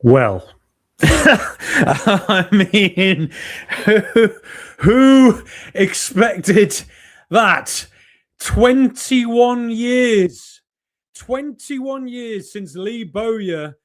Well, I mean, who expected that? 21 years. 21 years since Lee Bowyer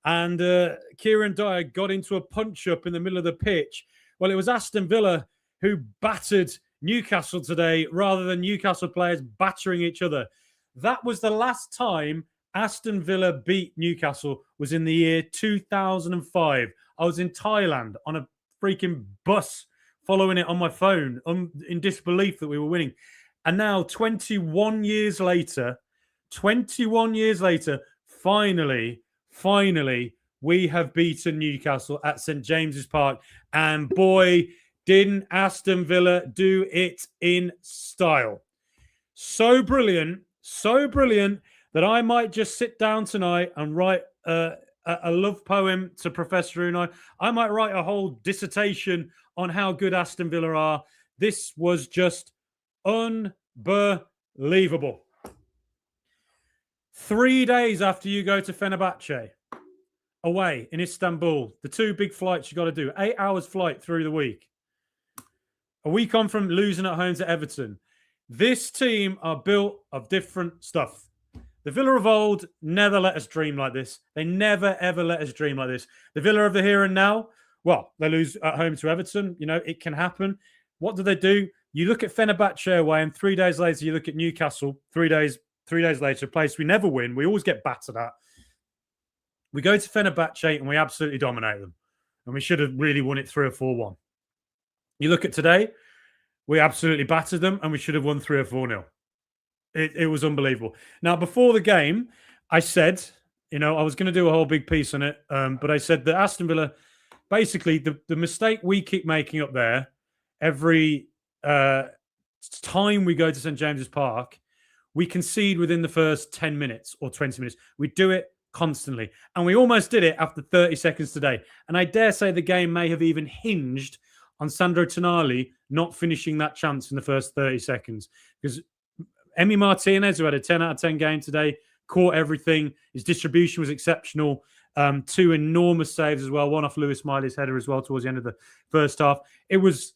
and Kieran Dyer got into a punch-up in the middle of the pitch. Well, it was Aston Villa who battered Newcastle today rather than Newcastle players battering each other. That was the last time Aston Villa beat Newcastle was in the year 2005. I was in Thailand on a freaking bus following it on my phone in disbelief that we were winning. And now 21 years later, finally, we have beaten Newcastle at St. James's Park. And boy, didn't Aston Villa do it in style. So brilliant that I might just sit down tonight and write a love poem to Professor Unai. I might write a whole dissertation on how good Aston Villa are. This was just unbelievable. 3 days after you go to Fenerbahce, away in Istanbul, the two big flights you got to do, 8 hours flight through the week. A week on from losing at home to Everton. This team are built of different stuff. The Villa of old never let us dream like this. They never, ever let us dream like this. The Villa of the here and now, well, they lose at home to Everton. You know, it can happen. What do? You look at Fenerbahce away, and 3 days later, you look at Newcastle. 3 days later, a place we never win. We always get battered at. We go to Fenerbahce, and we absolutely dominate them. And we should have really won it 3 or 4-1. You look at today, we absolutely battered them, and we should have won 3 or 4-0. It was unbelievable. Now, before the game, I said, I was going to do a whole big piece on it, but I said that Aston Villa, basically, the mistake we keep making up there every time we go to St. James's Park, we concede within the first 10 minutes or 20 minutes. We do it constantly. And we almost did it after 30 seconds today. And I dare say the game may have even hinged on Sandro Tonali not finishing that chance in the first 30 seconds. Because Emi Martinez, who had a 10 out of 10 game today, caught everything. His distribution was exceptional. 2 enormous saves as well. One off Lewis Miley's header as well towards the end of the first half. It was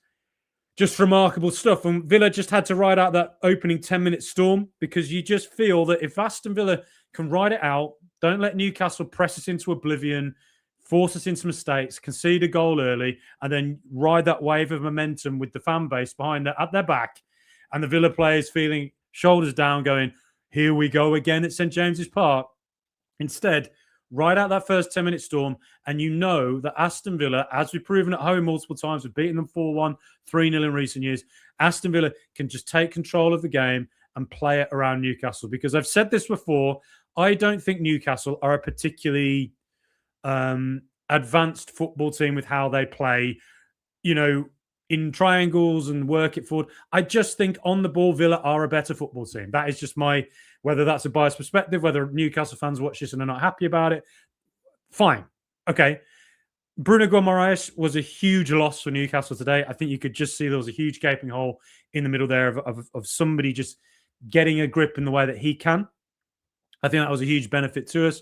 just remarkable stuff. And Villa just had to ride out that opening 10-minute storm, because you just feel that if Aston Villa can ride it out, don't let Newcastle press us into oblivion, force us into mistakes, concede a goal early, and then ride that wave of momentum with the fan base behind at their back, and the Villa players feeling shoulders down, going, here we go again at St. James's Park. Instead, ride out that first 10-minute storm, and you know that Aston Villa, as we've proven at home multiple times, we've beaten them 4-1, 3-0 in recent years, Aston Villa can just take control of the game and play it around Newcastle. Because I've said this before, I don't think Newcastle are a particularly advanced football team with how they play, in triangles and work it forward. I just think on the ball, Villa are a better football team. That is just whether that's a biased perspective, whether Newcastle fans watch this and are not happy about it, fine. Okay. Bruno Guimaraes was a huge loss for Newcastle today. I think you could just see there was a huge gaping hole in the middle there of somebody just getting a grip in the way that he can. I think that was a huge benefit to us.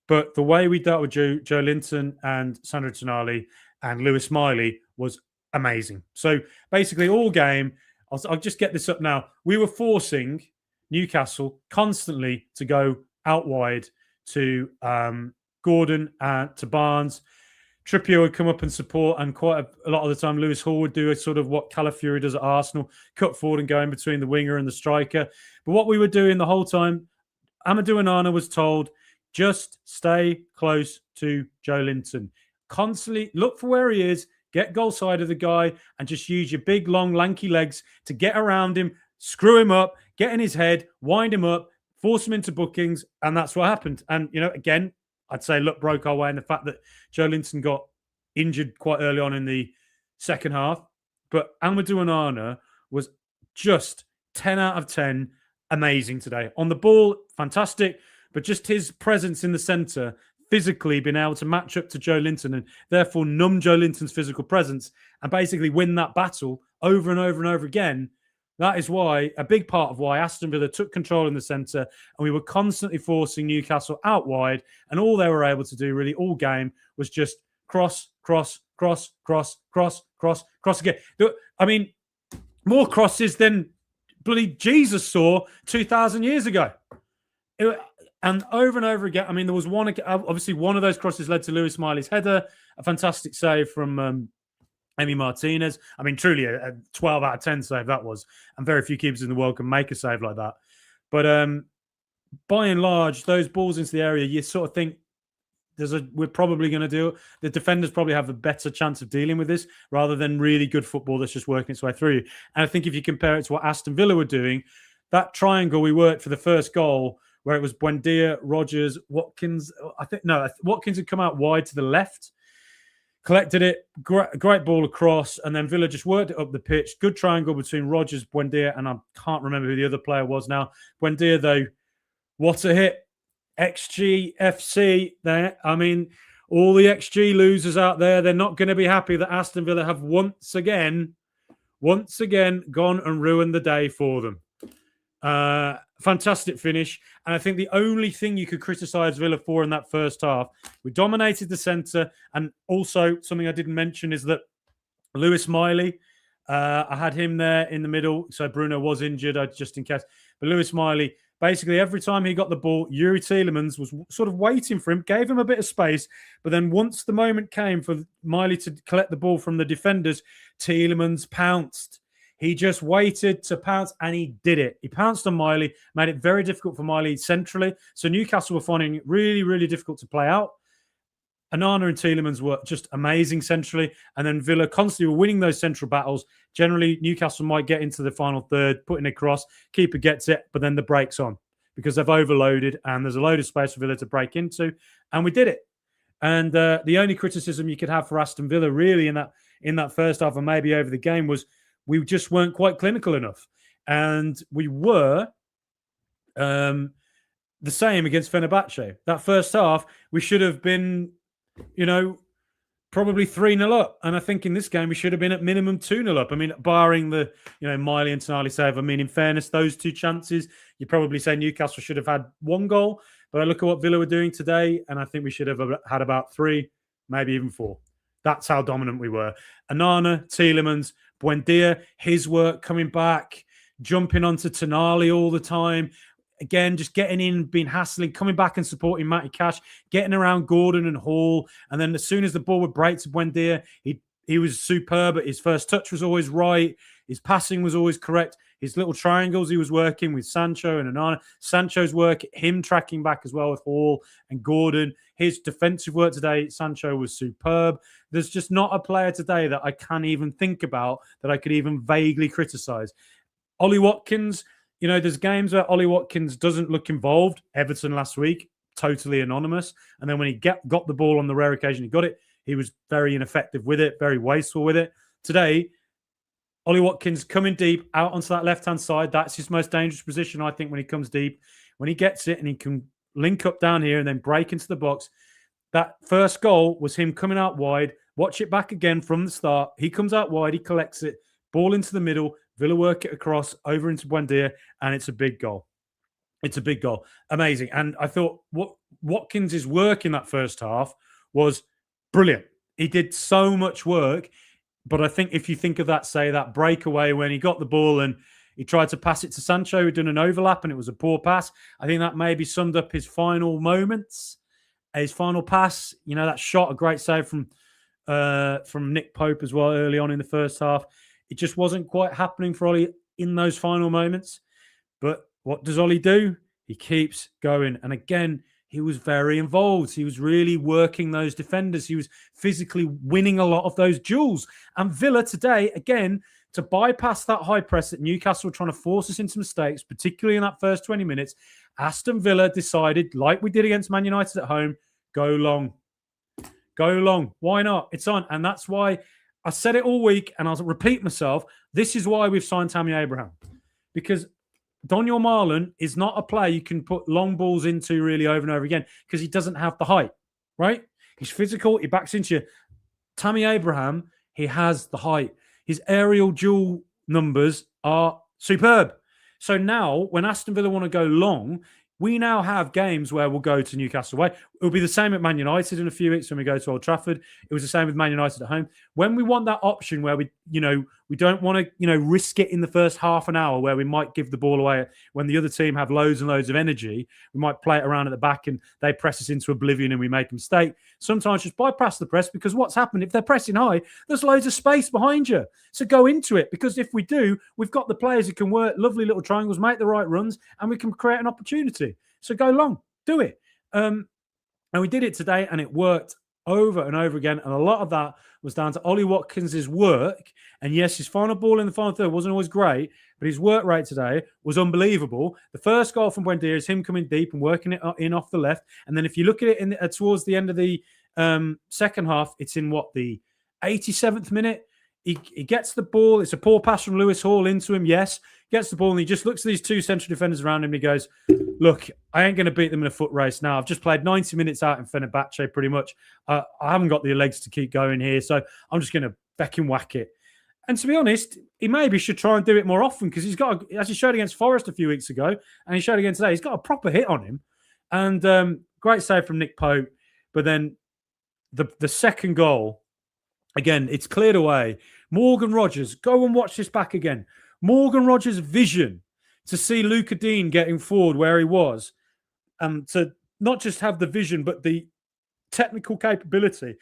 But the way we dealt with Joe Linton and Sandro Tonali and Lewis Miley was amazing. So basically all game, I'll just get this up now. We were forcing Newcastle constantly to go out wide to Gordon and to Barnes. Trippier would come up and support, and quite a lot of the time Lewis Hall would do a sort of what Calafiori does at Arsenal, cut forward and go in between the winger and the striker. But what we were doing the whole time, Amadou Onana was told, just stay close to Joe Linton. Constantly look for where he is, get goal side of the guy, and just use your big, long, lanky legs to get around him, screw him up, get in his head, wind him up, force him into bookings, and that's what happened. And, again, I'd say luck broke our way in the fact that Joe Linton got injured quite early on in the second half. But Amadou Onana was just 10 out of 10, amazing today. On the ball, fantastic, but just his presence in the centre, physically being able to match up to Joe Linton and therefore numb Joe Linton's physical presence and basically win that battle over and over and over again That is why, a big part of why Aston Villa took control in the centre, and we were constantly forcing Newcastle out wide, and all they were able to do really all game was just cross, cross, cross, cross, cross, cross, cross again. I mean, more crosses than bloody Jesus saw 2,000 years ago. And over again, I mean, there was one, obviously one of those crosses led to Lewis Miley's header, a fantastic save from Emi Martinez. I mean, truly a 12 out of 10 save that was. And very few keepers in the world can make a save like that. But by and large, those balls into the area, you sort of think we're probably going to do. The defenders probably have a better chance of dealing with this rather than really good football that's just working its way through. And I think if you compare it to what Aston Villa were doing, that triangle we worked for the first goal, where it was Buendia, Rodgers, Watkins. Watkins had come out wide to the left, collected it, great ball across, and then Villa just worked it up the pitch. Good triangle between Rodgers, Buendia, and I can't remember who the other player was now. Buendia, though, what a hit. XG, FC there. I mean, all the XG losers out there, they're not going to be happy that Aston Villa have once again gone and ruined the day for them. Fantastic finish. And I think the only thing you could criticise Villa for in that first half, we dominated the centre. And also something I didn't mention is that Lewis Miley, I had him there in the middle. So Bruno was injured, just in case. But Lewis Miley, basically every time he got the ball, Yuri Tielemans was sort of waiting for him, gave him a bit of space. But then once the moment came for Miley to collect the ball from the defenders, Tielemans pounced. He just waited to pounce, and he did it. He pounced on Miley, made it very difficult for Miley centrally. So Newcastle were finding it really, really difficult to play out. Onana and Tielemans were just amazing centrally. And then Villa constantly were winning those central battles. Generally, Newcastle might get into the final third, putting a cross. Keeper gets it, but then the break's on because they've overloaded and there's a load of space for Villa to break into. And we did it. And the only criticism you could have for Aston Villa really in that first half and maybe over the game was we just weren't quite clinical enough. And we were the same against Fenerbahce. That first half, we should have been, probably 3-0 up. And I think in this game, we should have been at minimum 2-0 up. I mean, barring the, Miley and Tonali save. I mean, in fairness, those two chances, you probably say Newcastle should have had one goal. But I look at what Villa were doing today, and I think we should have had about 3, maybe even 4. That's how dominant we were. Onana, Tielemans, Buendia, his work coming back, jumping onto Tonali all the time. Again, just getting in, being hassling, coming back and supporting Matty Cash, getting around Gordon and Hall. And then as soon as the ball would break to Buendia, he was superb. His first touch was always right. His passing was always correct. His little triangles he was working with Sancho and Onana. Sancho's work, him tracking back as well with Hall and Gordon. His defensive work today, Sancho was superb. There's just not a player today that I can't even think about that I could even vaguely criticise. Ollie Watkins, there's games where Ollie Watkins doesn't look involved. Everton last week, totally anonymous. And then when he got the ball on the rare occasion he got it, he was very ineffective with it, very wasteful with it. Today, Ollie Watkins coming deep out onto that left-hand side. That's his most dangerous position, I think, when he comes deep. When he gets it and he can link up down here and then break into the box. That first goal was him coming out wide. Watch it back again from the start. He comes out wide. He collects it. Ball into the middle. Villa work it across over into Buendia, and it's a big goal. It's a big goal. Amazing. And I thought what Watkins' work in that first half was brilliant. He did so much work. But I think if you think of that breakaway when he got the ball and he tried to pass it to Sancho, who'd done an overlap, and it was a poor pass. I think that maybe summed up his final moments, his final pass. That shot, a great save from Nick Pope as well early on in the first half. It just wasn't quite happening for Ollie in those final moments. But what does Ollie do? He keeps going. And again, he was very involved. He was really working those defenders. He was physically winning a lot of those duels. And Villa today, again, to bypass that high press that Newcastle were trying to force us into mistakes, particularly in that first 20 minutes, Aston Villa decided, like we did against Man United at home, go long. Go long. Why not? It's on. And that's why I said it all week, and I'll repeat myself. This is why we've signed Tammy Abraham. Because Daniel Marlon is not a player you can put long balls into really over and over again because he doesn't have the height, right? He's physical. He backs into you. Tammy Abraham, he has the height. His aerial duel numbers are Superb. So now, when Aston Villa want to go long, we now have games where we'll go to Newcastle away. It'll be the same at Man United in a few weeks when we go to Old Trafford. It was the same with Man United at home. When we want that option where we don't want to, risk it in the first half an hour where we might give the ball away when the other team have loads and loads of energy. We might play it around at the back and they press us into oblivion and we make a mistake. Sometimes just bypass the press, because what's happened, if they're pressing high, there's loads of space behind you. So go into it, because if we do, we've got the players who can work lovely little triangles, make the right runs, and we can create an opportunity. So go long, do it. And we did it today, and it worked over and over again. And a lot of that was down to Ollie Watkins' work. And yes, his final ball in the final third wasn't always great, but his work rate today was unbelievable. The first goal from Buendia is him coming deep and working it in off the left. And then if you look at it towards the end of the second half, it's in the 87th minute. He gets the ball. It's a poor pass from Lewis Hall into him. Yes, gets the ball, and he just looks at these two central defenders around him and he goes, look, I ain't going to beat them in a foot race now. I've just played 90 minutes out in Fenerbahce pretty much. I haven't got the legs to keep going here, so I'm just going to fucking whack it. And to be honest, he maybe should try and do it more often, because he's got, as he showed against Forest a few weeks ago, and he showed again today, he's got a proper hit on him. And great save from Nick Pope. But then the second goal, again, it's cleared away. Morgan Rogers, go and watch this back again. Morgan Rogers' vision to see Luca Dean getting forward where he was, and to not just have the vision, but the technical capability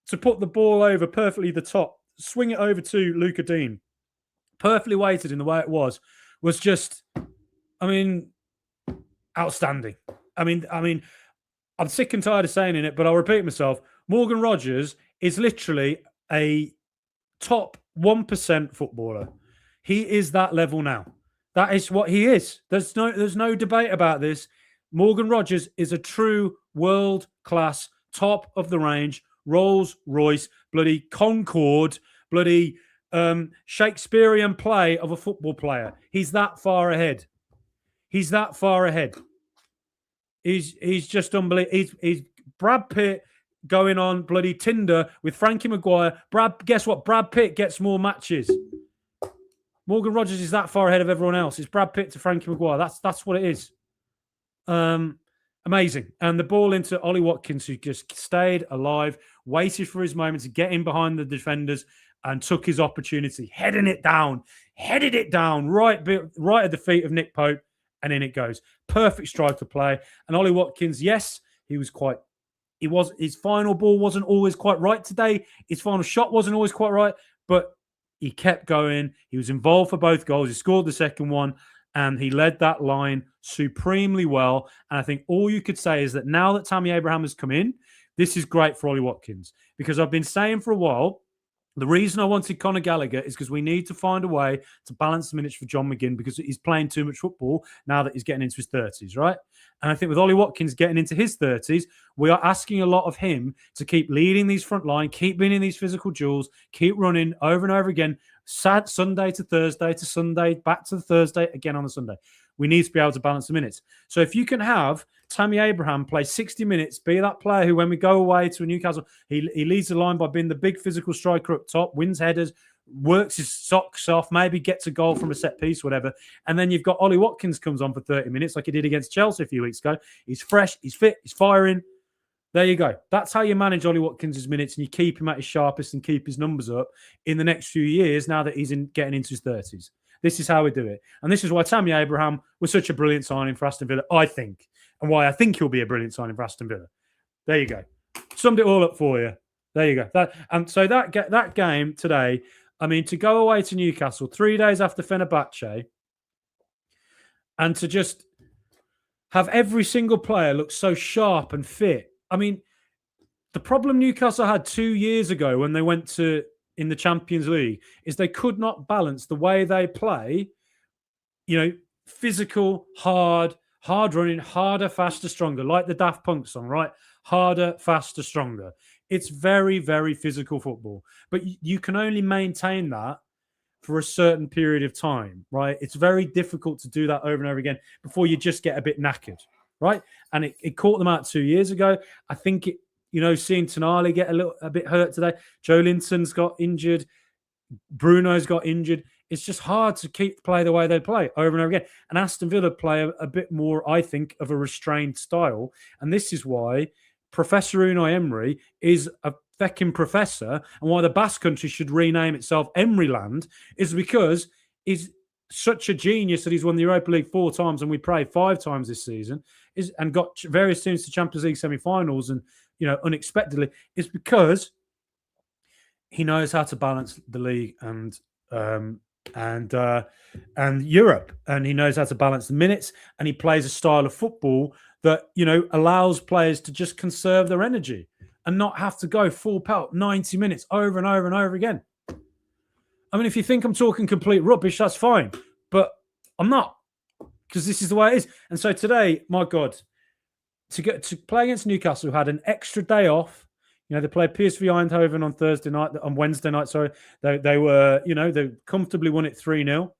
to put the ball over perfectly the top, swing it over to Luca Dean, perfectly weighted in the way it was just, outstanding. I'm sick and tired of saying it, but I'll repeat myself. Morgan Rogers is literally a top 1% footballer. He is that level now. That is what he is. There's no debate about this. Morgan Rogers is a true world-class, top-of-the-range, Rolls-Royce, bloody Concorde, bloody Shakespearean play of a football player. He's that far ahead. He's that far ahead. He's just unbelievable. He's Brad Pitt going on bloody Tinder with Frankie Maguire. Guess what? Brad Pitt gets more matches. Morgan Rogers is that far ahead of everyone else. It's Brad Pitt to Frankie Maguire. That's what it is. Amazing. And the ball into Ollie Watkins, who just stayed alive, waited for his moment to get in behind the defenders and took his opportunity, headed it down right at the feet of Nick Pope, and in it goes. Perfect strike to play. And Ollie Watkins, yes, his final ball wasn't always quite right today. His final shot wasn't always quite right, but he kept going. He was involved for both goals. He scored the second one, and he led that line supremely well. And I think all you could say is that now that Tammy Abraham has come in, this is great for Ollie Watkins, because I've been saying for a while, the reason I wanted Conor Gallagher is because we need to find a way to balance the minutes for John McGinn, because he's playing too much football now that he's getting into his 30s, right? And I think with Ollie Watkins getting into his 30s, we are asking a lot of him to keep leading these front line, keep winning these physical duels, keep running over and over again, Sunday to Thursday to Sunday, back to the Thursday, again on the Sunday. We need to be able to balance the minutes. So if you can have Tammy Abraham play 60 minutes, be that player who, when we go away to Newcastle, he leads the line by being the big physical striker up top, wins headers, works his socks off, maybe gets a goal from a set piece, whatever. And then you've got Ollie Watkins comes on for 30 minutes like he did against Chelsea a few weeks ago. He's fresh, he's fit, he's firing. There you go. That's how you manage Ollie Watkins' minutes, and you keep him at his sharpest and keep his numbers up in the next few years now that he's getting into his 30s. This is how we do it. And this is why Tammy Abraham was such a brilliant signing for Aston Villa, I think, and why I think he'll be a brilliant signing for Aston Villa. There you go. Summed it all up for you. There you go. So that game today, to go away to Newcastle 3 days after Fenerbahce and to just have every single player look so sharp and fit. The problem Newcastle had 2 years ago when they went in the Champions League is they could not balance the way they play, physical, hard running, harder, faster, stronger, like the Daft Punk song, right? Harder, faster, stronger. It's very, very physical football, but you can only maintain that for a certain period of time, right? It's very difficult to do that over and over again before you just get a bit knackered, right? And it caught them out 2 years ago. I think seeing Tonali get a bit hurt today. Joe Linton's got injured. Bruno's got injured. It's just hard to play the way they play over and over again. And Aston Villa play a bit more, I think, of a restrained style. And this is why Professor Unai Emery is a fecking professor, and why the Basque Country should rename itself Emeryland is because he's such a genius that he's won the Europa League 4 times and we played 5 times this season, and got various teams to Champions League semi-finals and, unexpectedly, is because he knows how to balance the league and Europe, and he knows how to balance the minutes, and he plays a style of football that allows players to just conserve their energy and not have to go full pelt 90 minutes over and over and over again. I mean, if you think I'm talking complete rubbish, that's fine, but I'm not, because this is the way it is. And so today, my God, to play against Newcastle, who had an extra day off. They played PSV Eindhoven on Wednesday night. Sorry, they were, they comfortably won it 3-0.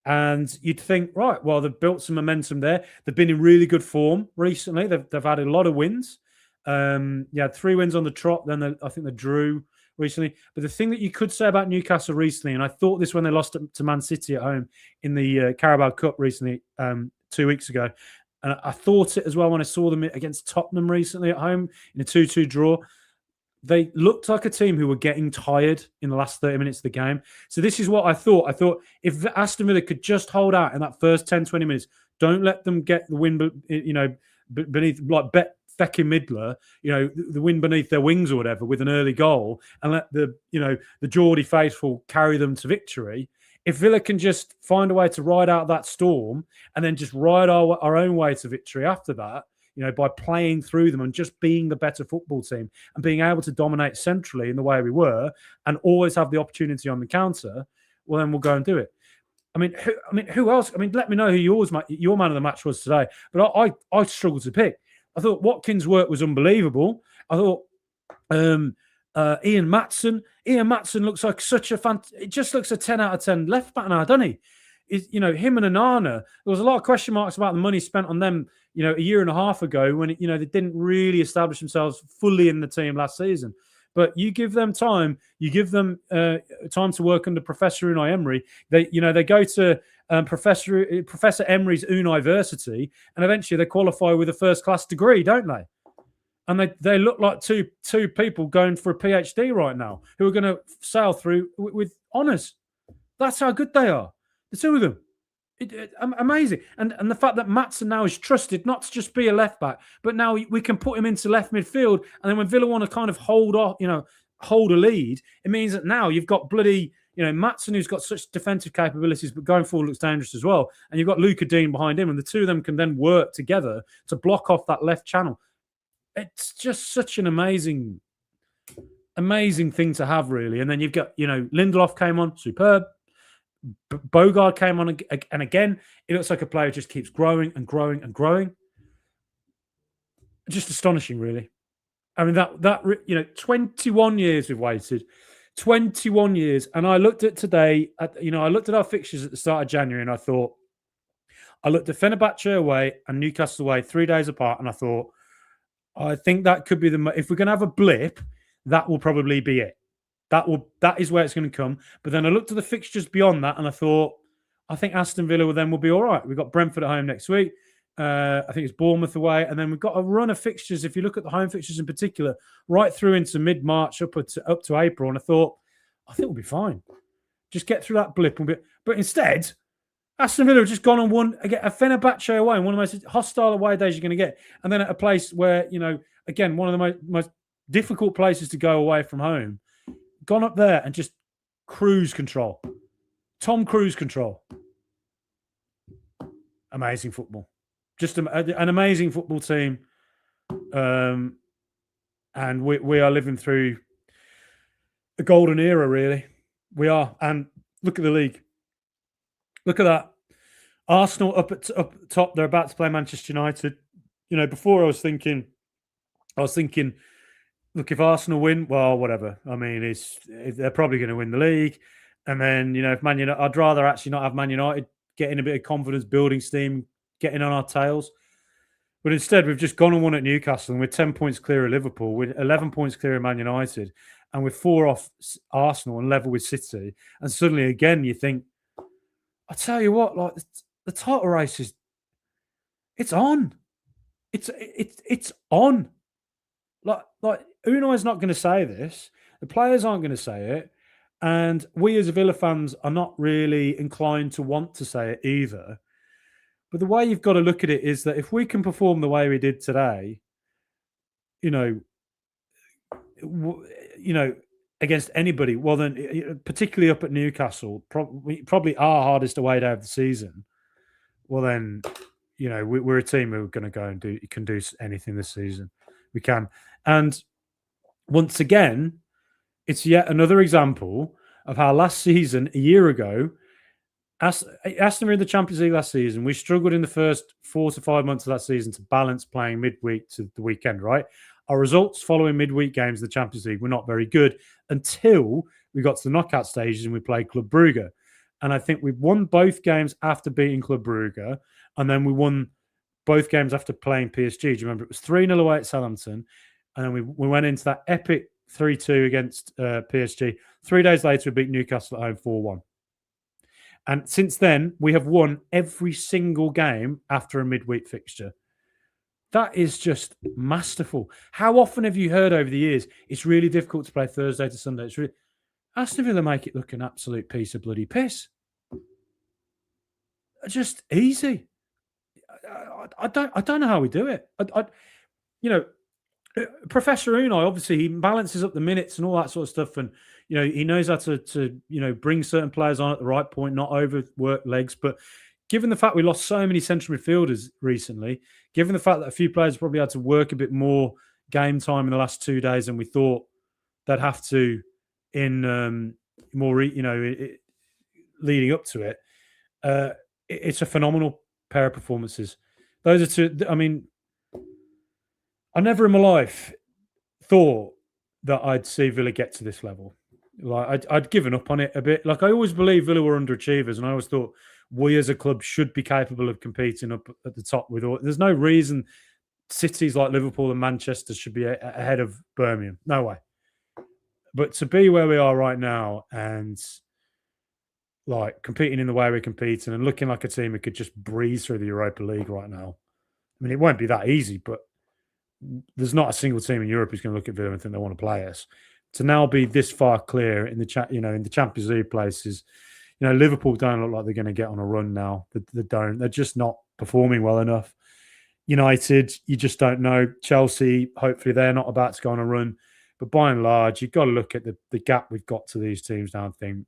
And you'd think, right, well, they've built some momentum there. They've been in really good form recently. They've had a lot of wins. Had 3 wins on the trot. Then I think they drew recently. But the thing that you could say about Newcastle recently, and I thought this when they lost to Man City at home in the Carabao Cup recently, 2 weeks ago. And I thought it as well when I saw them against Tottenham recently at home in a 2-2 draw. They looked like a team who were getting tired in the last 30 minutes of the game. So this is what I thought. I thought if Aston Villa could just hold out in that first 10, 20 minutes, don't let them get the wind, beneath, like Beckham Midler, the wind beneath their wings or whatever with an early goal, and let the Geordie faithful carry them to victory. If Villa can just find a way to ride out that storm and then just ride our own way to victory after that, by playing through them and just being the better football team and being able to dominate centrally in the way we were and always have the opportunity on the counter, well, then we'll go and do it. I mean, who else? I mean, let me know who your man of the match was today. But I struggled to pick. I thought Watkins' work was unbelievable. I thought Ian Maatsen. Ian Maatsen looks like such a it just looks a 10 out of 10 left back now, doesn't he? Him and Onana, there was a lot of question marks about the money spent on them, a year and a half ago when, they didn't really establish themselves fully in the team last season. But you give them time, you give them time to work under Professor Unai Emery. They go to Professor Emery's University, and eventually they qualify with a first-class degree, don't they? And they look like two people going for a PhD right now who are going to sail through with honours. That's how good they are. The two of them. Amazing. And the fact that Maatsen now is trusted not to just be a left back, but now we can put him into left midfield. And then when Villa want to kind of hold a lead, it means that now you've got bloody, Maatsen, who's got such defensive capabilities, but going forward looks dangerous as well. And you've got Luca Dean behind him, and the two of them can then work together to block off that left channel. It's just such an amazing thing to have, really. And then you've got, Lindelof came on, superb. Bogard came on, and again, it looks like a player who just keeps growing and growing and growing. Just astonishing, really. I mean, that 21 years we've waited, 21 years, and I looked at today. I looked at our fixtures at the start of January, and I looked at Fenerbahce away and Newcastle away 3 days apart, and I thought, I think that could be if we're going to have a blip, that will probably be it. That is where it's going to come. But then I looked at the fixtures beyond that, and I thought, I think Aston Villa will be all right. We've got Brentford at home next week. I think it's Bournemouth away, and then we've got a run of fixtures. If you look at the home fixtures in particular, right through into mid-March up to April, and I thought, I think we'll be fine. Just get through that blip. But instead, Aston Villa have just gone and won a Fenerbahce away, and one of the most hostile away days you're going to get, and then at a place where again, one of the most difficult places to go away from home. Gone up there and just cruise control. Tom Cruise control. Amazing football. Just an amazing football team. And we are living through a golden era, really. We are. And look at the league. Look at that. Arsenal up top. They're about to play Manchester United. Before I was thinking, look, if Arsenal win, well, whatever. I mean, they're probably going to win the league. And then, if Man United, I'd rather actually not have Man United getting a bit of confidence, building steam, getting on our tails. But instead, we've just gone and won at Newcastle, and we're 10 points clear of Liverpool. We're 11 points clear of Man United. and we're 4 off Arsenal and level with City, and suddenly again you think, I tell you what, like the title race it's on. It's on. Like Unai's not going to say this. The players aren't going to say it, and we as Villa fans are not really inclined to want to say it either. But the way you've got to look at it is that if we can perform the way we did today, you know, against anybody, well then, particularly up at Newcastle, probably our hardest away day of the season. Well then, we're a team who are going to go and can do anything this season. We can, and once again, it's yet another example of how last season, a year ago, Aston Villa in the Champions League last season, we struggled in the first 4 to 5 months of that season to balance playing midweek to the weekend, right? Our results following midweek games in the Champions League were not very good until we got to the knockout stages and we played Club Brugge. And I think we won both games after beating Club Brugge, and then we won both games after playing PSG. Do you remember? It was 3-0 away at Southampton, and then we went into that epic 3-2 against PSG. 3 days later, we beat Newcastle at home 4-1. And since then, we have won every single game after a midweek fixture. That is just masterful. How often have you heard over the years, it's really difficult to play Thursday to Sunday? It's really... Aston Villa make it look an absolute piece of bloody piss. Just easy. I don't know how we do it. Professor Unai, obviously, he balances up the minutes and all that sort of stuff, and he knows how to bring certain players on at the right point, not overwork legs. But given the fact we lost so many central midfielders recently, given the fact that a few players probably had to work a bit more game time in the last 2 days than we thought they'd have to in leading up to it, it's a phenomenal pair of performances. Those are two. I mean, I never in my life thought that I'd see Villa get to this level. Like I'd given up on it a bit. Like I always believed Villa were underachievers, and I always thought we as a club should be capable of competing up at the top with all. There's no reason cities like Liverpool and Manchester should be ahead of Birmingham. No way. But to be where we are right now and like competing in the way we're competing and looking like a team who could just breeze through the Europa League right now. I mean, it won't be that easy, but there's not a single team in Europe who's going to look at Villa and think they want to play us. To now be this far clear in the in the Champions League places, Liverpool don't look like they're going to get on a run now. They don't. They're just not performing well enough. United, you just don't know. Chelsea, hopefully they're not about to go on a run. But by and large, you've got to look at the gap we've got to these teams now and think,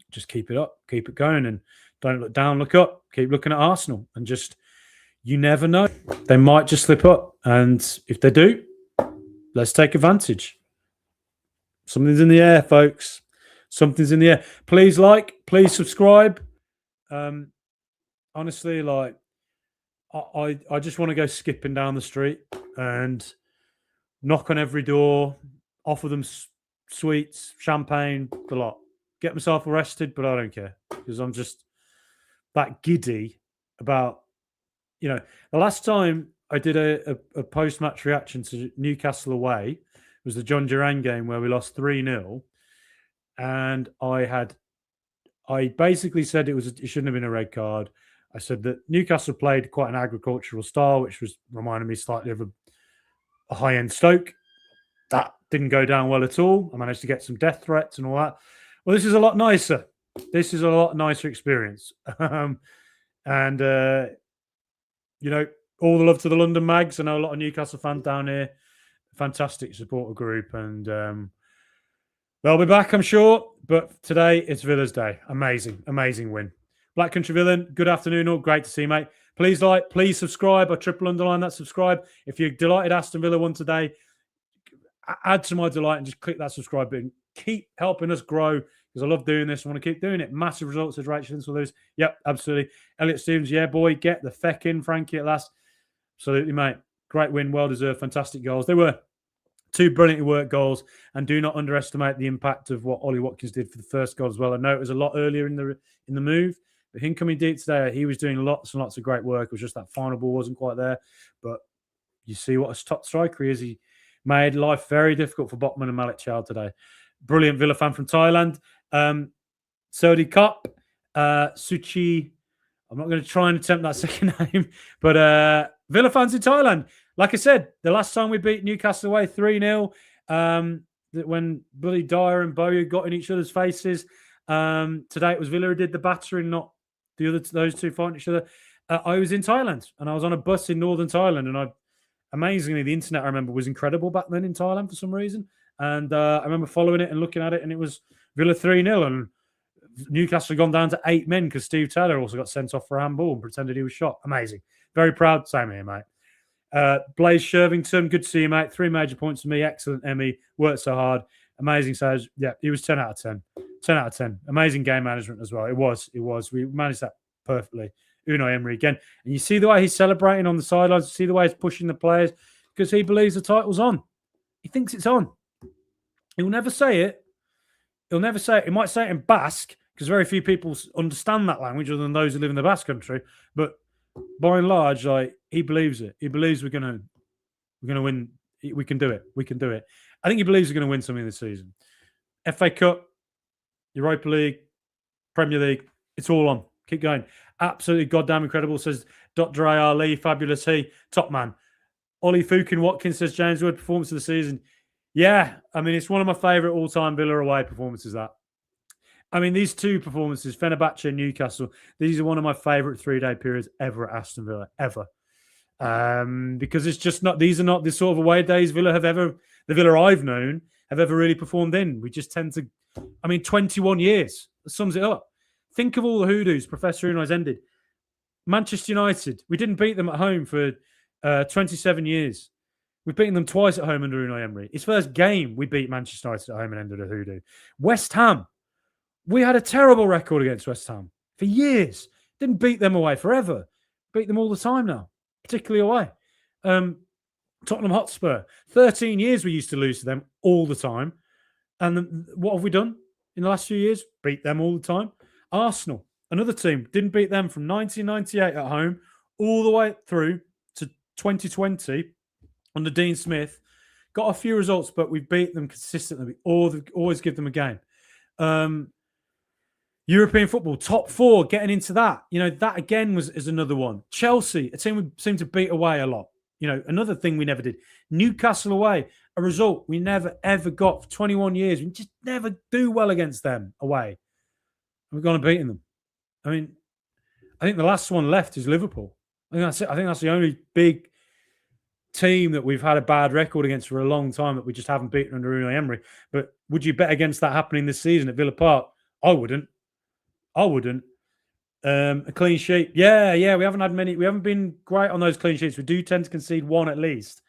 just keep it up, keep it going, and don't look down, look up. Keep looking at Arsenal, and just, you never know. They might just slip up. And if they do, let's take advantage. Something's in the air, folks. Something's in the air. Please like, please subscribe. Honestly, like, I just want to go skipping down the street and knock on every door, offer them sweets, champagne, the lot. Get myself arrested, but I don't care because I'm just that giddy about, the last time I did a post-match reaction to Newcastle away was the John Duran game where we lost 3-0. And I basically said it shouldn't have been a red card. I said that Newcastle played quite an agricultural style, which was reminding me slightly of a high-end Stoke. That didn't go down well at all. I managed to get some death threats and all that. Well, this is a lot nicer. This is a lot nicer experience. And, all the love to the London Mags. I know a lot of Newcastle fans down here. Fantastic supporter group. And they'll be back, I'm sure. But today, it's Villa's day. Amazing, amazing win. Black Country Villain, good afternoon all. Great to see you, mate. Please like, please subscribe. I triple underline that subscribe. If you're delighted Aston Villa won today, add to my delight and just click that subscribe button. Keep helping us grow because I love doing this. I want to keep doing it. Massive results as Rachel for those. Yep, absolutely. Elliot Stevens, yeah, boy, get the feck in, Frankie, at last. Absolutely, mate. Great win, well deserved, fantastic goals. They were 2 brilliantly worked goals, and do not underestimate the impact of what Ollie Watkins did for the first goal as well. I know it was a lot earlier in the move, but him coming deep today, he was doing lots and lots of great work. It was just that final ball wasn't quite there, but you see what a top striker he is. Made life very difficult for Botman and Malik Chow today. Brilliant Villa fan from Thailand. Sodi Kop, Suchi. I'm not going to try and attempt that second name, but Villa fans in Thailand. Like I said, the last time we beat Newcastle away 3-0, when bloody Dyer and Bowyer got in each other's faces. Today it was Villa who did the battering, not those two fighting each other. I was in Thailand and I was on a bus in northern Thailand, and amazingly, the internet I remember was incredible back then in Thailand for some reason. And I remember following it and looking at it, and it was Villa 3-0, and Newcastle had gone down to 8 men because Steve Taylor also got sent off for a handball and pretended he was shot. Amazing. Very proud. Same here, mate. Blaze Shervington, good to see you, mate. 3 major points for me. Excellent, Emmy. Worked so hard. Amazing saves. Yeah, he was 10 out of 10. 10 out of 10. Amazing game management as well. It was. We managed that perfectly. Unai Emery again. And you see the way he's celebrating on the sidelines. You see the way he's pushing the players because he believes the title's on. He thinks it's on. He'll never say it. He'll never say it. He might say it in Basque because very few people understand that language other than those who live in the Basque country. But by and large, like, he believes it. He believes we're gonna win. We can do it. We can do it. I think he believes we're going to win something this season. FA Cup, Europa League, Premier League. It's all on. Keep going. Absolutely goddamn incredible, says Dr. Ali. Fabulous he. Top man. Ollie Fukin Watkins says James Wood, performance of the season. Yeah, I mean, it's one of my favourite all-time Villa away performances, that. I mean, these two performances, Fenerbahce and Newcastle, these are one of my favourite 3-day periods ever at Aston Villa, ever. Because it's just not, these are not the sort of away days the Villa I've known, have ever really performed in. We just tend to, 21 years, that sums it up. Think of all the hoodoos Professor Unai's ended. Manchester United, we didn't beat them at home for 27 years. We've beaten them twice at home under Unai Emery. His first game, we beat Manchester United at home and ended a hoodoo. West Ham, we had a terrible record against West Ham for years. Didn't beat them away forever. Beat them all the time now, particularly away. Tottenham Hotspur, 13 years we used to lose to them all the time. And what have we done in the last few years? Beat them all the time. Arsenal, another team, didn't beat them from 1998 at home all the way through to 2020 under Dean Smith. Got a few results, but we've beat them consistently. We always give them a game. European football, top 4, getting into that. That again is another one. Chelsea, a team we seem to beat away a lot. Another thing we never did. Newcastle away, a result we never, ever got for 21 years. We just never do well against them away. We've gone and beaten them. I think the last one left is Liverpool. I think that's it. I think that's the only big team that we've had a bad record against for a long time that we just haven't beaten under Unai Emery. But would you bet against that happening this season at Villa Park? I wouldn't. A clean sheet. Yeah. We haven't had many. We haven't been great on those clean sheets. We do tend to concede one at least.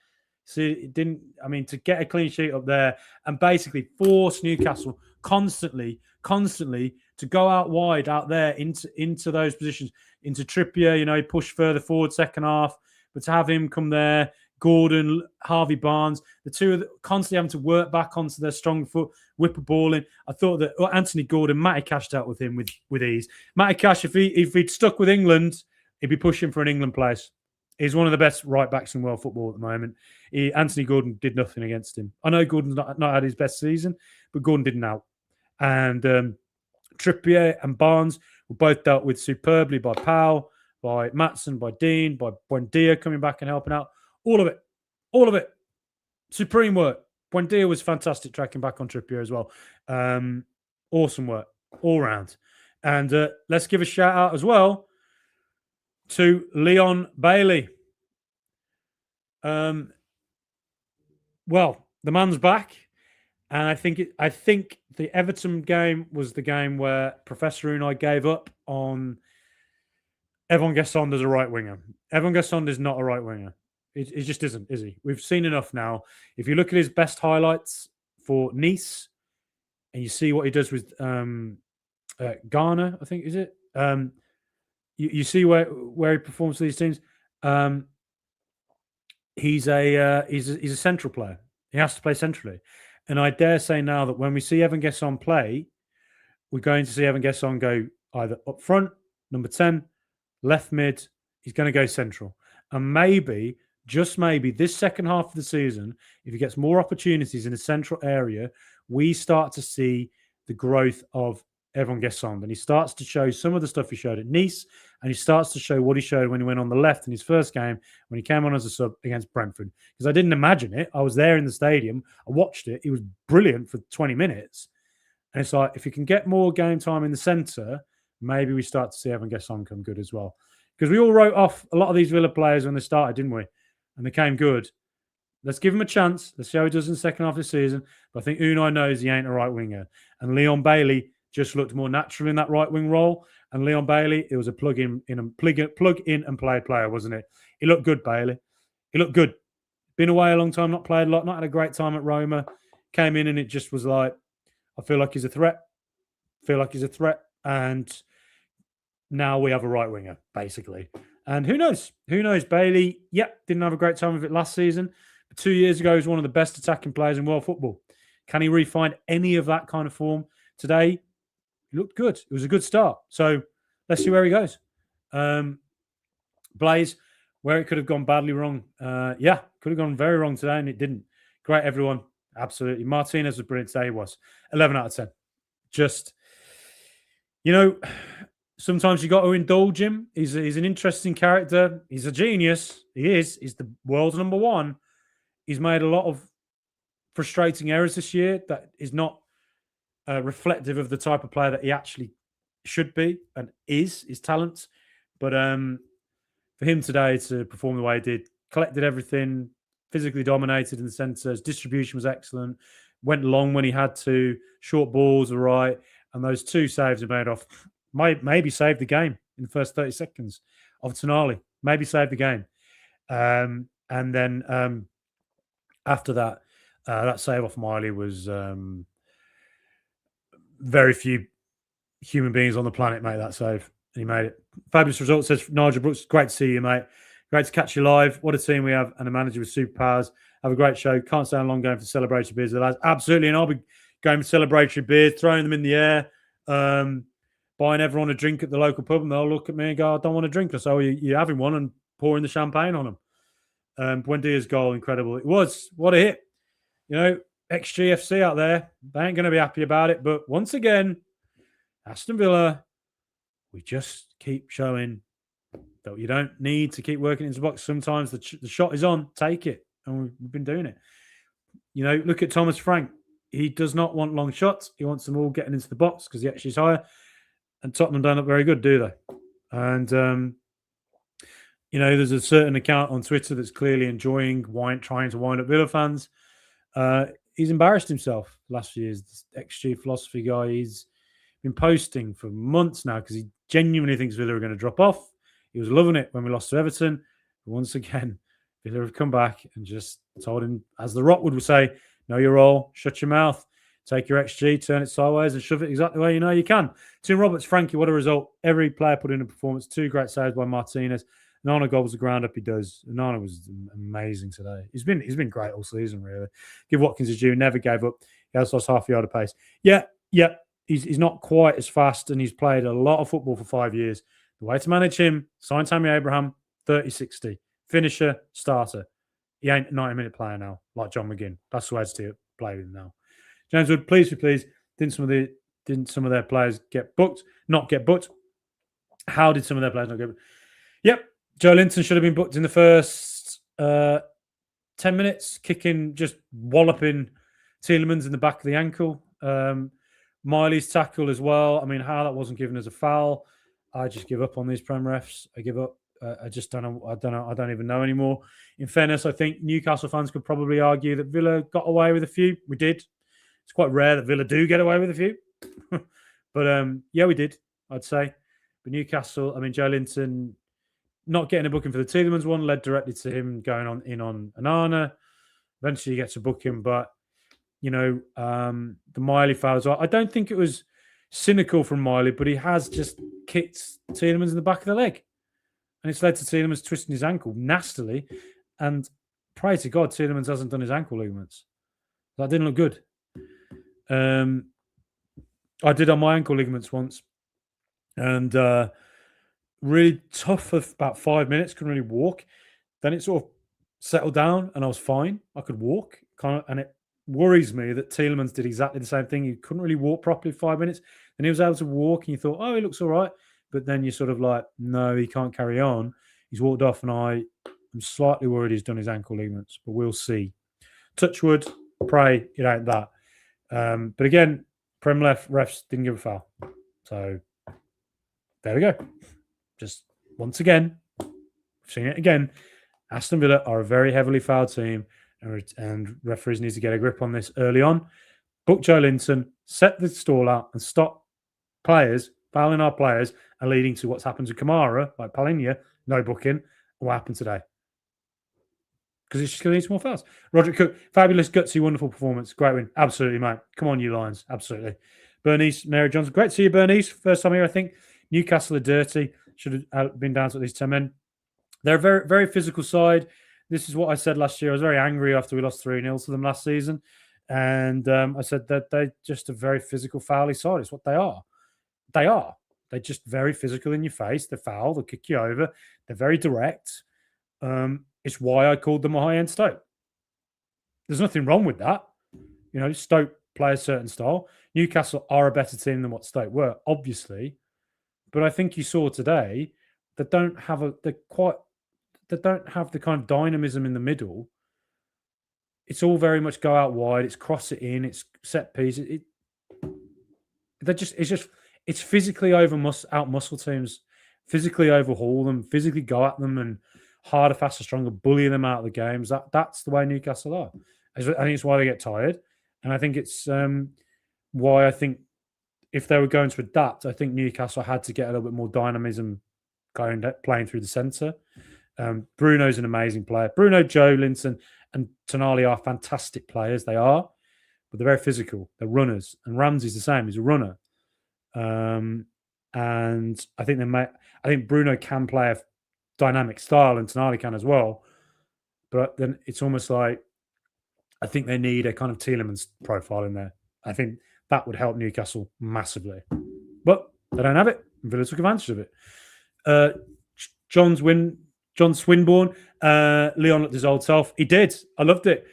So it didn't, to get a clean sheet up there and basically force Newcastle constantly to go out wide out there into those positions, into Trippier, he pushed further forward second half, but to have him come there, Gordon, Harvey Barnes, the two of them constantly having to work back onto their strong foot, whip a ball in. I thought that Anthony Gordon, Matty Cash dealt with him with ease. Matty Cash, if he'd stuck with England, he'd be pushing for an England place. He's one of the best right backs in world football at the moment. Anthony Gordon did nothing against him. I know Gordon's not had his best season, but Gordon didn't out. And Trippier and Barnes were both dealt with superbly by Powell, by Maatson, by Dean, by Buendia coming back and helping out. All of it. Supreme work. Buendia was fantastic tracking back on Trippier as well. Awesome work all round. And let's give a shout out as well to Leon Bailey. Well, the man's back. And I think the Everton game was the game where Professor Unai gave up on Evan Gesson as a right winger. Evan Gesson is not a right winger. It just isn't, is he? We've seen enough now. If you look at his best highlights for Nice, and you see what he does with Ghana, I think, is it? You see where he performs for these teams. He's a central player. He has to play centrally. And I dare say now that when we see Evan Gesson play, we're going to see Evan Gesson go either up front, number 10, left mid. He's going to go central. And maybe just maybe this second half of the season, if he gets more opportunities in the central area, we start to see the growth of Evan Gesson. And he starts to show some of the stuff he showed at Nice, and he starts to show what he showed when he went on the left in his first game, when he came on as a sub against Brentford. Because I didn't imagine it. I was there in the stadium. I watched it. It was brilliant for 20 minutes. And it's like, if you can get more game time in the centre, maybe we start to see Evan Gesson come good as well. Because we all wrote off a lot of these Villa players when they started, didn't we? And they came good. Let's give him a chance. Let's see how he does in the second half of the season. But I think Unai knows he ain't a right winger. And Leon Bailey just looked more natural in that right wing role. And Leon Bailey, it was a plug in and play player, wasn't it? He looked good, Bailey. He looked good. Been away a long time, not played a lot, not had a great time at Roma. Came in and it just was like, I feel like he's a threat. And now we have a right winger, basically. And who knows? Who knows? Bailey, didn't have a great time with it last season. But 2 years ago, he was one of the best attacking players in world football. Can he re-find any of that kind of form today? He looked good. It was a good start. So let's see where he goes. Blaze, where it could have gone badly wrong. Could have gone very wrong today, and it didn't. Great, everyone. Absolutely. Martinez was brilliant today. He was 11 out of 10. Just, sometimes you got to indulge him. He's an interesting character. He's a genius. He is. He's the world's number one. He's made a lot of frustrating errors this year that is not reflective of the type of player that he actually should be and is, his talents. But for him today to perform the way he did, collected everything, physically dominated in the centre, his distribution was excellent, went long when he had to, short balls were right, and those two saves he made off maybe saved the game in the first 30 seconds of Tonali. Maybe saved the game. And then after that, that save off Miley was very few human beings on the planet made that save. And he made it. Fabulous result, says Nigel Brooks. Great to see you, mate. Great to catch you live. What a team we have, and a manager with superpowers. Have a great show. Can't stay on long going for celebratory beers with the lads. Absolutely, and I'll be going for celebratory beers, throwing them in the air, buying everyone a drink at the local pub, and they'll look at me and go, I don't want a drink. So you're having one, and pouring the champagne on them. Buendia's goal, incredible. It was. What a hit. XGFC out there, they ain't going to be happy about it. But once again, Aston Villa, we just keep showing that you don't need to keep working into the box. Sometimes the shot is on, take it. And we've been doing it. Look at Thomas Frank. He does not want long shots. He wants them all getting into the box because the XG is higher. And Tottenham don't look very good, do they? And, there's a certain account on Twitter that's clearly enjoying trying to wind up Villa fans. He's embarrassed himself last few years. This XG philosophy guy, he's been posting for months now because he genuinely thinks Villa are going to drop off. He was loving it when we lost to Everton. But once again, Villa have come back and just told him, as the Rockwood would say, know your role, shut your mouth, take your XG, turn it sideways and shove it exactly where you know you can. Tim Roberts, Frankie, what a result. Every player put in a performance. 2 great saves by Martinez. Nana gobbles the ground up, he does. Nana was amazing today. He's been great all season, really. Give Watkins a due, never gave up. He has lost half a yard of pace. Yeah. He's not quite as fast, and he's played a lot of football for 5 years. The way to manage him, sign Tammy Abraham, 30-60. Finisher, starter. He ain't a 90-minute player now, like John McGinn. That's the way to play with him now. James Wood, please, didn't some of their players get booked? Not get booked. How did some of their players not get booked? Yep. Joe Linton should have been booked in the first 10 minutes, just walloping Tielemans in the back of the ankle. Miley's tackle as well. I mean, how that wasn't given as a foul. I just give up on these Prem refs. I give up. I just don't know. I don't even know anymore. In fairness, I think Newcastle fans could probably argue that Villa got away with a few. We did. It's quite rare that Villa do get away with a few. But we did, I'd say. But Newcastle, I mean, Joe Linton not getting a booking for the Tielemans one led directly to him going on Anana. Eventually he gets a booking, but the Miley fouls. I don't think it was cynical from Miley, but he has just kicked Tielemans in the back of the leg. And it's led to Tielemans twisting his ankle nastily. And pray to God, Tielemans hasn't done his ankle ligaments. That didn't look good. I did on my ankle ligaments once. And really tough for about 5 minutes, couldn't really walk. Then it sort of settled down, and I was fine. I could walk, and it worries me that Tielemans did exactly the same thing. He couldn't really walk properly for 5 minutes, and he was able to walk, and you thought, oh, he looks all right. But then you're sort of like, no, he can't carry on. He's walked off, and I'm slightly worried he's done his ankle ligaments, but we'll see. Touch wood, pray it ain't that. But again, Prem refs didn't give a foul. So there we go. Just once again, we've seen it again. Aston Villa are a very heavily fouled team, and referees need to get a grip on this early on. Book Joe Linton, set the stall out, and stop players fouling our players and leading to what's happened to Kamara, like Palhinha, no booking. What happened today? Because it's just going to need some more fouls. Roderick Cook, fabulous, gutsy, wonderful performance. Great win. Absolutely, mate. Come on, you Lions. Absolutely. Bernice, Mary Johnson. Great to see you, Bernice. First time here, I think. Newcastle are dirty. Should have been down to at least 10 men. They're a very, very physical side. This is what I said last year. I was very angry after we lost 3-0 to them last season. And I said that they're just a very physical, foul-y side. It's what they are. They are. They're just very physical in your face. They foul. They'll kick you over. They're very direct. It's why I called them a high-end Stoke. There's nothing wrong with that. You know, Stoke play a certain style. Newcastle are a better team than what Stoke were, obviously. But I think you saw today that they don't have the kind of dynamism in the middle. It's all very much go out wide. It's cross it in. It's set piece. It's physically out muscle teams. Physically overhaul them. Physically go at them and harder, faster, stronger, bully them out of the games. That's the way Newcastle are. I think it's why they get tired, and I think it's why I think if they were going to adapt, I think Newcastle had to get a little bit more dynamism playing through the centre. Bruno's an amazing player. Bruno, Joe, Linton, and Tonali are fantastic players. They are, but they're very physical. They're runners, and Ramsey's the same. He's a runner, and I think Bruno can play a dynamic style, and Tonali can as well. But then it's almost like I think they need a kind of Tielemans profile in there. I think that would help Newcastle massively, but they don't have it. Villa took advantage of it. John Swinburne, Leon looked his old self. He did. I loved it.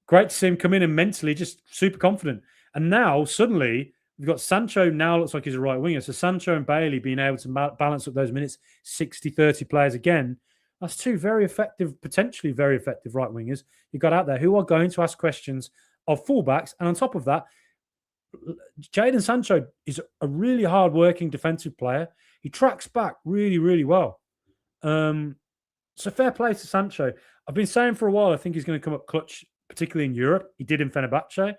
Great to see him come in and mentally just super confident. And now suddenly we've got Sancho now looks like he's a right winger. So Sancho and Bailey being able to balance up those minutes, 60-30 players again. That's two very effective, potentially very effective right wingers you got out there who are going to ask questions of fullbacks. And on top of that, Jadon Sancho is a really hard-working defensive player. He tracks back really, really well. So fair play to Sancho. I've been saying for a while I think he's going to come up clutch, particularly in Europe. He did in Fenerbahce.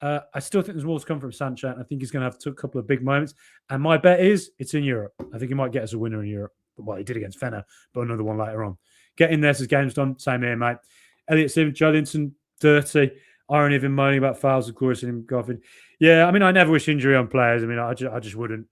I still think there's more to come from Sancho, and I think he's going to have a couple of big moments. And my bet is it's in Europe. I think he might get us a winner in Europe. Well, he did against Fener, but another one later on. Get in there as game's done. Same here, mate. Elliot Stevens, Joe Linton, dirty. Irony of him moaning about fouls of course, and him golfing. Yeah, I mean, I never wish injury on players. I mean, I just wouldn't.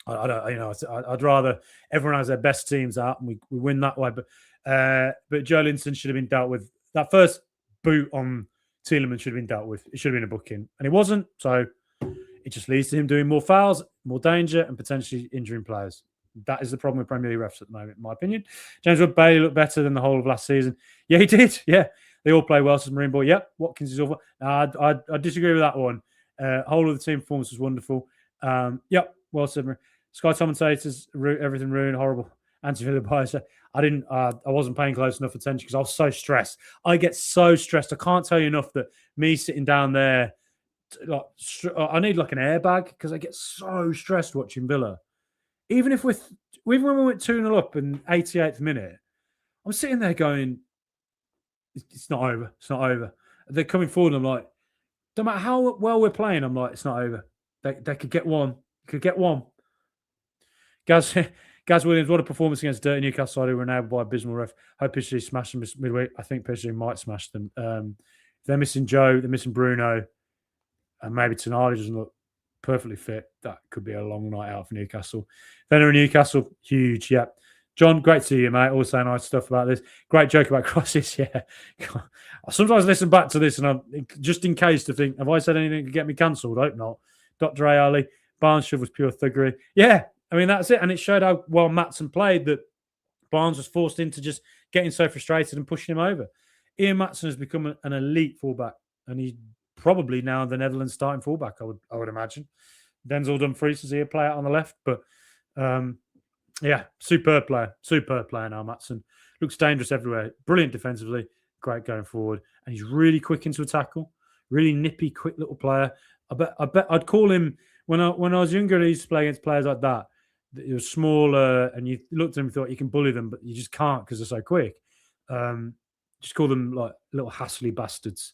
I don't, you know, I'd rather everyone has their best teams out and we win that way. But Joe Linton should have been dealt with. That first boot on Tielemans should have been dealt with. It should have been a booking, and it wasn't. So it just leads to him doing more fouls, more danger, and potentially injuring players. That is the problem with Premier League refs at the moment, in my opinion. James Wood-Bailey looked better than the whole of last season. Yeah, he did. Yeah, they all play well. Says Marine Boy. Yep, Watkins is awful. I disagree with that one. Whole of the team performance was wonderful. Yep, well said, Marine. Sky commentators, everything ruined, horrible. Anti-Villa bias. I wasn't paying close enough attention because I was so stressed. I get so stressed. I can't tell you enough that me sitting down there, I need like an airbag because I get so stressed watching Villa. Even when we went 2-0 up in 88th minute, I'm sitting there going, it's not over. It's not over. They're coming forward and I'm like, no matter how well we're playing, I'm like, it's not over. They could get one. Could get one. Gaz Williams, what a performance against Dirty Newcastle side who were enabled by abysmal ref. Hope PSG smashed them midweek. I think PSG might smash them. They're missing Joe, they're missing Bruno, and maybe Tonali doesn't look perfectly fit. That could be a long night out for Newcastle. Venner in Newcastle, huge, yeah. John, great to see you, mate. Always saying nice stuff about this. Great joke about crosses, yeah. I sometimes listen back to this and I'm just in case to think, have I said anything to get me cancelled? I hope not. Dr. A. Ali, Barnes was pure thuggery. Yeah, I mean, that's it. And it showed how well Maatson played, that Barnes was forced in to just getting so frustrated and pushing him over. Ian Maatsen has become an elite fullback, and he's probably now the Netherlands starting fullback. I would imagine. Denzel Dumfries is here, play out on the left, but yeah, superb player now. Maatsen looks dangerous everywhere, brilliant defensively, great going forward, and he's really quick into a tackle, really nippy, quick little player. I bet I'd call him when I was younger. I used to play against players like that. He was smaller, and you looked at him and thought you can bully them, but you just can't because they're so quick. Just call them like little Hasley bastards.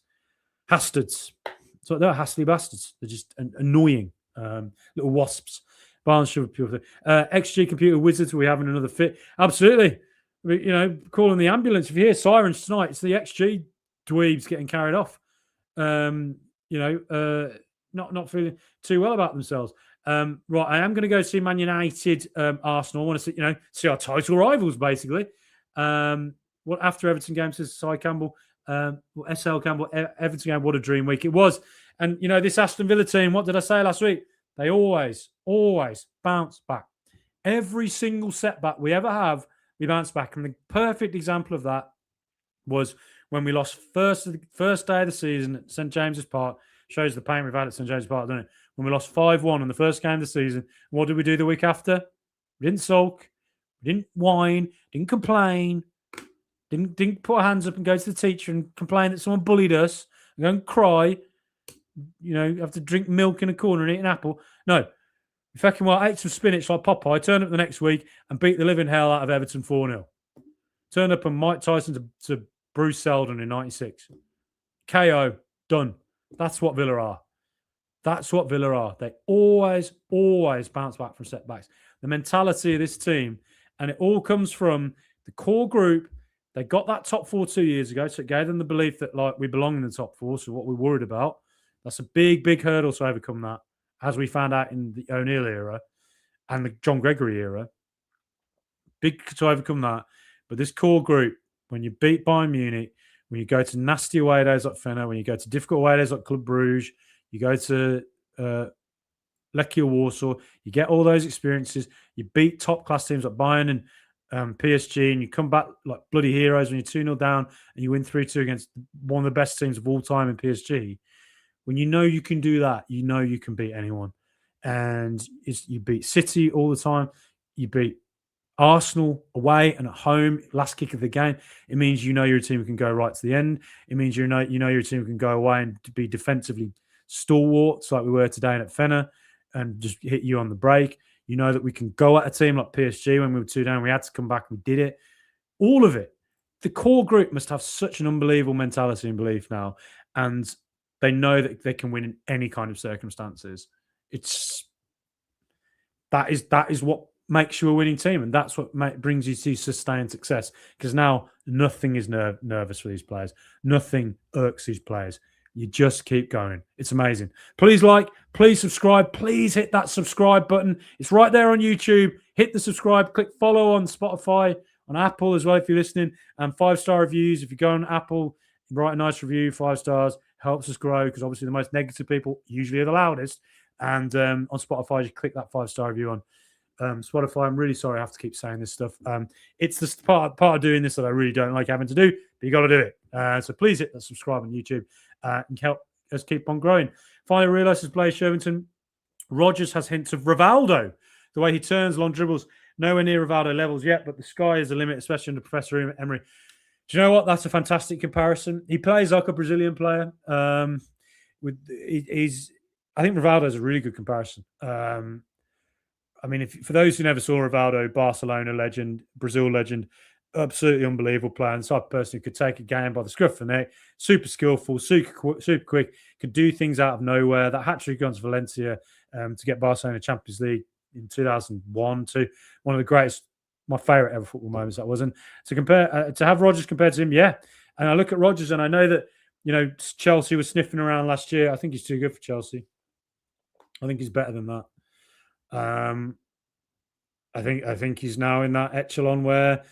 Hastards. So they're Hasley bastards. They're just annoying little wasps. Barnes should be XG computer wizards. Are we having another fit? Absolutely. Calling the ambulance. If you hear sirens tonight, it's the XG dweebs getting carried off. Not feeling too well about themselves. Right, I am going to go see Man United, Arsenal. I want to see our title rivals basically. What after Everton game, says Cy Campbell, SL Campbell, Everton game. What a dream week it was. And this Aston Villa team. What did I say last week? They always bounce back. Every single setback we ever have, we bounce back. And the perfect example of that was when we lost first day of the season at St James's Park. Shows the pain we've had at St James's Park, doesn't it? When we lost 5-1 on the first game of the season. What did we do the week after? We didn't sulk. We didn't whine. Didn't complain. Didn't put our hands up and go to the teacher and complain that someone bullied us and go and cry. Have to drink milk in a corner and eat an apple. No. We fucking ate some spinach like Popeye, turned up the next week and beat the living hell out of Everton 4-0. Turned up on Mike Tyson to Bruce Seldon in 96. KO. Done. That's what Villa are. They always bounce back from setbacks. The mentality of this team, and it all comes from the core group. They got that top 4 2 years ago, so it gave them the belief that we belong in the top 4, so what we're worried about. That's a big, big hurdle to overcome that, as we found out in the O'Neill era and the John Gregory era. Big to overcome that. But this core group, when you beat Bayern Munich, when you go to nasty away days like Fenner, when you go to difficult away days like Club Bruges, you go to Lechia Warsaw, you get all those experiences, you beat top-class teams like Bayern and PSG, and you come back like bloody heroes when you're 2-0 down and you win 3-2 against one of the best teams of all time in PSG. When you can do that, you can beat anyone. And you beat City all the time. You beat Arsenal away and at home, last kick of the game. It means you're a team who can go right to the end. It means you're a team who can go away and be defensively stalwarts like we were today at Fenner and just hit you on the break. You know that we can go at a team like PSG when we were 2 down. We had to come back. We did it. All of it. The core group must have such an unbelievable mentality and belief now. And they know that they can win in any kind of circumstances. That is what makes you a winning team, and that's what brings you to sustained success. Because now nothing is nervous for these players. Nothing irks these players. You just keep going. It's amazing. Please please subscribe. Please hit that subscribe button. It's right there on YouTube. Hit the subscribe. Click follow on Spotify, on Apple as well if you're listening. And 5-star reviews. If you go on Apple, write a nice review, 5 stars. Helps us grow because obviously the most negative people usually are the loudest. And on Spotify, you click that 5-star review on Spotify. I'm really sorry I have to keep saying this stuff. It's the part of doing this that I really don't like having to do, but you got to do it. So please hit that subscribe on YouTube and help us keep on growing. Finally, realises Blaise Shervington. Rodgers has hints of Rivaldo. The way he turns long dribbles, nowhere near Rivaldo levels yet, but the sky is the limit, especially under Professor Emery. Do you know what? That's a fantastic comparison. He plays like a Brazilian player. I think Rivaldo is a really good comparison. For those who never saw Rivaldo, Barcelona legend, Brazil legend, absolutely unbelievable player. And the type of person who could take a game by the scruff of the neck, super skillful, super quick, could do things out of nowhere. That hat-trick against Valencia to get Barcelona Champions League in 2001 to one of the greatest, my favourite ever football moments that was. And to compare, to have Rodgers compared to him, yeah. And I look at Rodgers and I know that, Chelsea was sniffing around last year. I think he's too good for Chelsea. I think he's better than that. I think he's now in that echelon where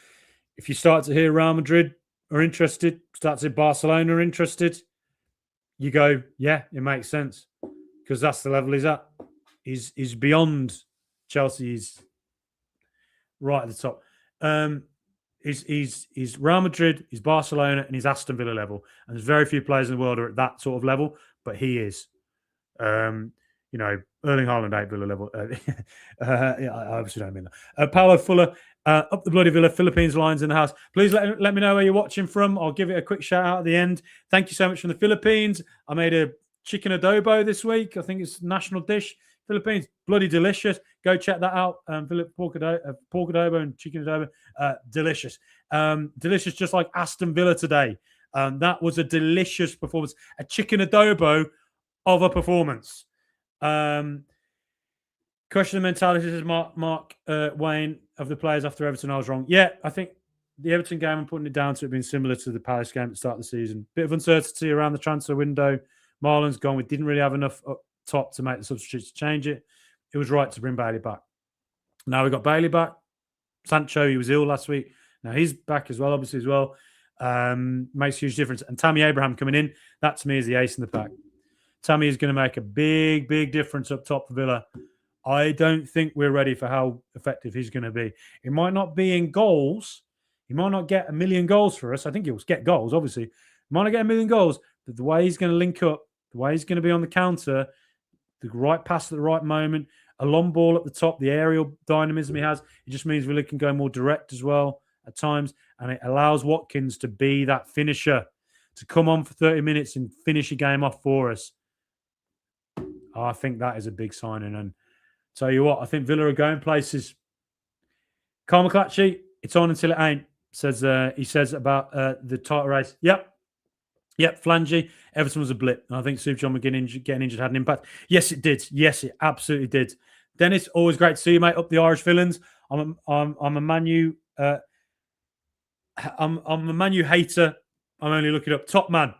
if you start to hear Real Madrid are interested, start to hear Barcelona are interested, you go, yeah, it makes sense because that's the level he's at. He's beyond Chelsea. He's right at the top. He's Real Madrid, he's Barcelona, and he's Aston Villa level. And there's very few players in the world who are at that sort of level, but he is. Erling Haaland ain't Villa level. Yeah, I obviously don't mean that. Paolo Fuller, up the bloody Villa, Philippines lines in the house. Please let me know where you're watching from. I'll give it a quick shout out at the end. Thank you so much from the Philippines. I made a chicken adobo this week. I think it's national dish. Philippines, bloody delicious. Go check that out. Pork adobo and chicken adobo, delicious. Delicious, just like Aston Villa today. That was a delicious performance. A chicken adobo of a performance. Question the mentality, says Mark Wayne, of the players after Everton. I was wrong. Yeah, I think the Everton game, I'm putting it down to it being similar to the Palace game at the start of the season. Bit of uncertainty around the transfer window. Marlon's gone. We didn't really have enough up top to make the substitutes to change it. It was right to bring Bailey back. Now we got Bailey back. Sancho, he was ill last week. Now he's back as well, obviously, as well. Makes a huge difference. And Tammy Abraham coming in, that to me is the ace in the pack. Tammy is going to make a big, big difference up top for Villa. I don't think we're ready for how effective he's going to be. It might not be in goals. He might not get 1 million goals for us. I think he'll get goals, obviously. He might not get 1 million goals, but the way he's going to link up, the way he's going to be on the counter, the right pass at the right moment, a long ball at the top, the aerial dynamism he has, it just means Villa can go more direct as well at times, and it allows Watkins to be that finisher, to come on for 30 minutes and finish a game off for us. I think that is a big signing, and tell you what, I think Villa are going places. Carl McClatchy, it's on until it ain't, he says about the title race. Yep, Flangy. Everton was a blip. And I think Super John getting injured had an impact. Yes, it did. Yes, it absolutely did. Dennis, always great to see you, mate. Up the Irish villains. I'm a Man U. I'm a Man U hater. I'm only looking up. Top man.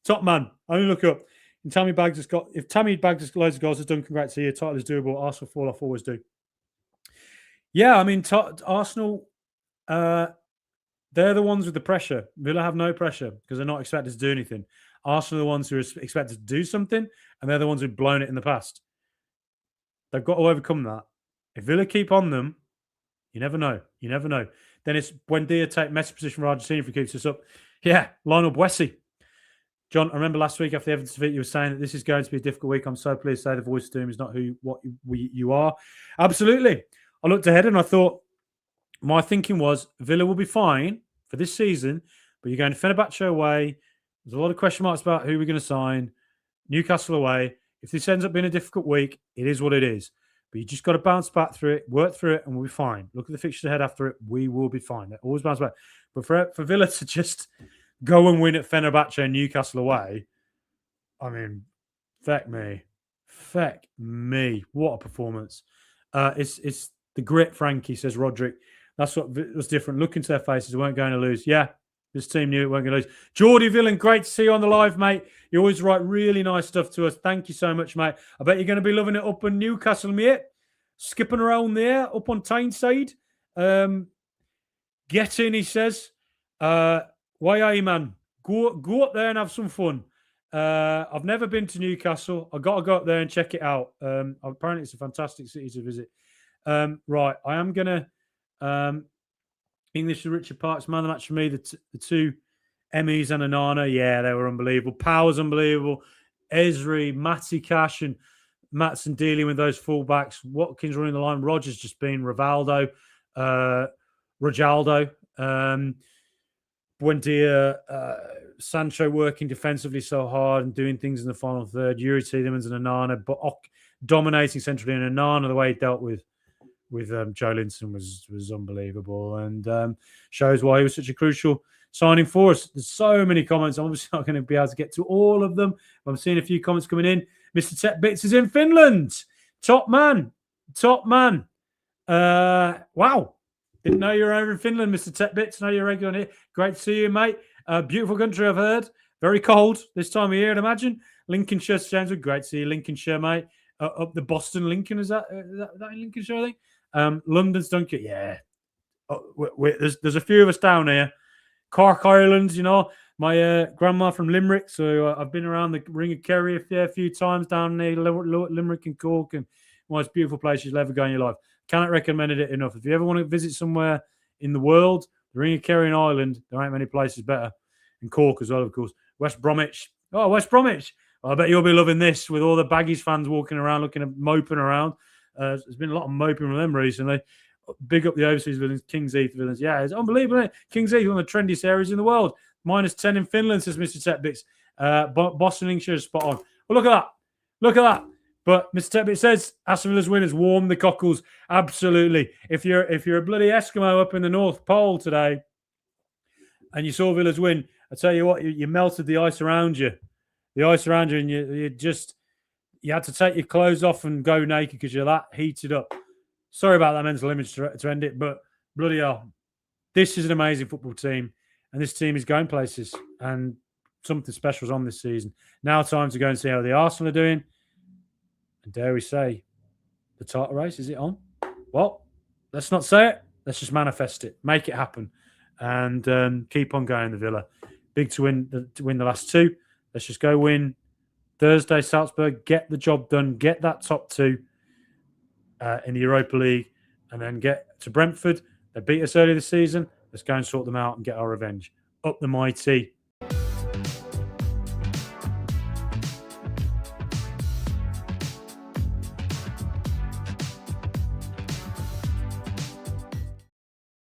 Only look up. And Tammy Baggs has got. If Tammy Baggs has loads of goals, has done. Congrats to you. Title is doable. Arsenal fall off. Always do. Yeah, I mean Arsenal. They're the ones with the pressure. Villa have no pressure because they're not expected to do anything. Arsenal are the ones who are expected to do something, and they're the ones who've blown it in the past. They've got to overcome that. If Villa keep on them, you never know. Then it's Buendia take Messi position for Argentina if he keeps this up. Yeah, Lionel Messi. John, I remember last week after the Everton defeat, you were saying that this is going to be a difficult week. I'm so pleased to say the voice of doom is not what you are. Absolutely. I looked ahead and I thought, my thinking was Villa will be fine for this season, but you're going to Fenerbahce away. There's a lot of question marks about who we're going to sign. Newcastle away. If this ends up being a difficult week, it is what it is. But you just got to bounce back through it, work through it, and we'll be fine. Look at the fixtures ahead after it. We will be fine. They always bounce back. But for Villa to just go and win at Fenerbahce and Newcastle away, I mean, feck me. What a performance. It's the grit, Frankie, says Roderick. That's what was different. Look into their faces. They weren't going to lose. Yeah, this team knew it weren't going to lose. Geordie Villain, great to see you on the live, mate. You always write really nice stuff to us. Thank you so much, mate. I bet you're going to be loving it up in Newcastle, mate. Skipping around there, up on Tyneside. Get in, he says. Why are you, man? Go up there and have some fun. I've never been to Newcastle. I've got to go up there and check it out. Apparently, it's a fantastic city to visit. Right, I am going to... English to Richard Parks, man of the match for me. The two Emmys and Anana, yeah, they were unbelievable. Power's unbelievable. Esri, Matty Cash, and Matson dealing with those fullbacks. Watkins running the line. Rogers just being Rivaldo, Rojaldo. Buendia, Sancho working defensively so hard and doing things in the final third. Yuri Tielemans and Anana, but dominating centrally. And Anana, the way he dealt with Joe Linton was unbelievable, and shows why he was such a crucial signing for us. There's so many comments. I'm obviously not going to be able to get to all of them. I'm seeing a few comments coming in. Mr. Tech Bits is in Finland. Top man. Wow. Didn't know you were over in Finland, Mr. Tech Bits. Know you're regular here. Great to see you, mate. Beautiful country, I've heard. Very cold this time of year, I'd imagine. Lincolnshire, James, great to see you, Lincolnshire, mate. Up the Boston, Lincoln, is that in Lincolnshire, I think? London's Dunkirk, yeah. There's a few of us down here. Cork, Ireland, you know. My grandma from Limerick, so I've been around the Ring of Kerry a few times down there, Limerick and Cork, and one of the most beautiful places you'll ever go in your life. Cannot recommend it enough. If you ever want to visit somewhere in the world, The Ring of Kerry and Ireland, there ain't many places better. And Cork as well, of course. West Bromwich. Oh, West Bromwich. Well, I bet you'll be loving this with all the Baggies fans walking around, looking at moping around. There's been a lot of moping from them recently. Big up the overseas villains, Kings Heath villains. Yeah, it's unbelievable, isn't it? Kings Heath, one of the trendiest areas in the world. -10 in Finland, says Mr. Tetbits. Boston, Lincolnshire is spot on. Well, look at that. Look at that. But Mr. Tetbits says Aston Villa's win has warmed the cockles. Absolutely. If you're a bloody Eskimo up in the North Pole today and you saw Villa's win, I tell you what, you melted the ice around you. The ice around you, and you had to take your clothes off and go naked because you're that heated up. Sorry about that mental image to end it, but bloody hell, this is an amazing football team, and this team is going places, and something special is on this season. Now time to go and see how the Arsenal are doing, and dare we say, the title race, is it on? Well, let's not say it. Let's just manifest it, make it happen, and keep on going, the Villa. Big to win the last two. Let's just go win Thursday, Salzburg, get the job done, get that top two in the Europa League, and then get to Brentford. They beat us earlier this season. Let's go and sort them out and get our revenge. Up the mighty.